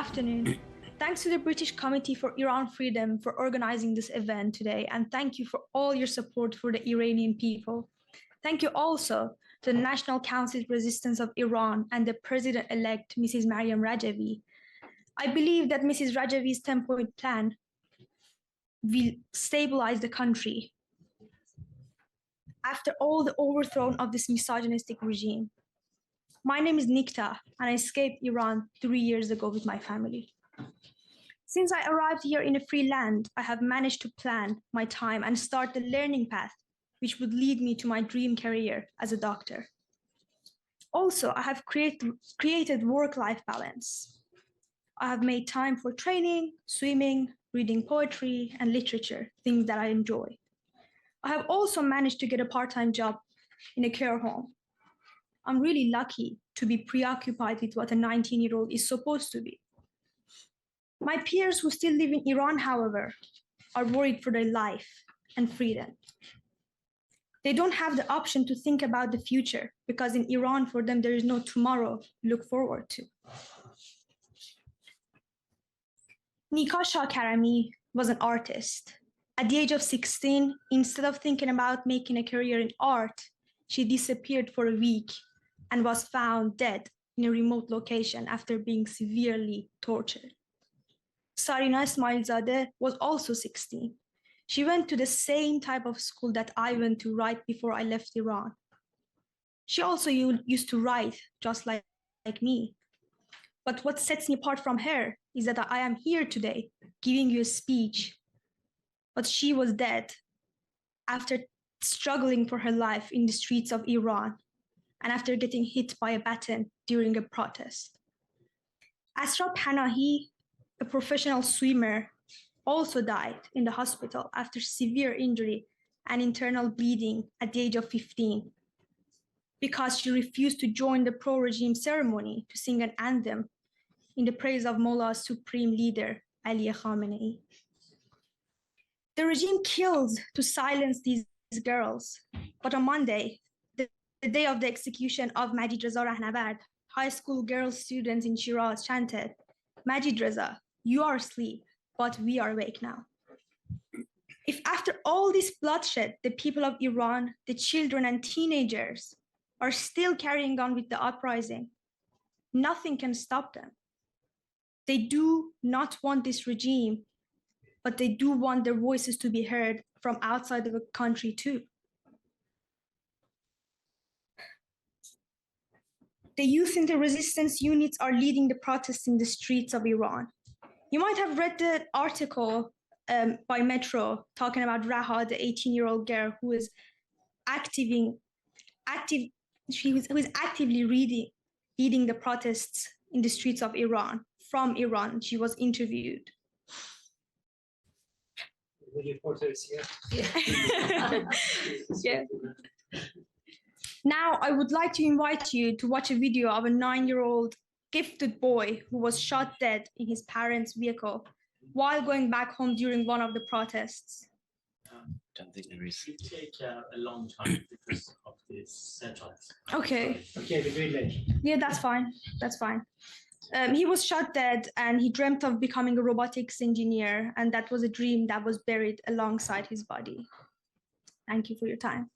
afternoon. Thanks to the British Committee for Iran Freedom for organizing this event today, and thank you for all your support for the Iranian people. Thank you also to the National Council Resistance of Iran and the President-elect, Mrs. Maryam Rajavi. I believe that Mrs. Rajavi's 10-point plan will stabilize the country after all the overthrow of this misogynistic regime. My name is Nikta, and I escaped Iran 3 years ago with my family. Since I arrived here in a free land, I have managed to plan my time and start the learning path, which would lead me to my dream career as a doctor. Also, I have created work-life balance. I have made time for training, swimming, reading poetry, and literature, things that I enjoy. I have also managed to get a part-time job in a care home. I'm really lucky to be preoccupied with what a 19-year-old is supposed to be. My peers who still live in Iran, however, are worried for their life and freedom. They don't have the option to think about the future because in Iran, for them, there is no tomorrow to look forward to. Nikta Sharifi was an artist. At the age of 16, instead of thinking about making a career in art, she disappeared for a week and was found dead in a remote location after being severely tortured. Sarina Ismailzadeh was also 16. She went to the same type of school that I went to right before I left Iran. She also used to write just like me. But what sets me apart from her is that I am here today giving you a speech. But she was dead after struggling for her life in the streets of Iran and after getting hit by a baton during a protest. Asra Panahi, a professional swimmer, also died in the hospital after severe injury and internal bleeding at the age of 15 because she refused to join the pro-regime ceremony to sing an anthem in the praise of Mullah's supreme leader, Ali Khamenei. The regime kills to silence these girls, but on Monday, the day of the execution of Majid Reza Rahnavard, high school girl students in Shiraz chanted, "Majid Reza, you are asleep, but we are awake now." If after all this bloodshed, the people of Iran, the children and teenagers, are still carrying on with the uprising, nothing can stop them. They do not want this regime, but they do want their voices to be heard from outside of the country too. The youth in the resistance units are leading the protests in the streets of Iran. You might have read the article by Metro talking about Raha, the 18-year-old girl who is actively leading the protests in the streets of Iran. From Iran, she was interviewed. The reporter is here. Yeah. Now, I would like to invite you to watch a video of a 9-year-old gifted boy who was shot dead in his parents' vehicle while going back home during one of the protests. Don't think there is. It will take a long time because of this setup. Okay. Okay, the green light. Yeah, that's fine. That's fine. He was shot dead and he dreamt of becoming a robotics engineer, and that was a dream that was buried alongside his body. Thank you for your time.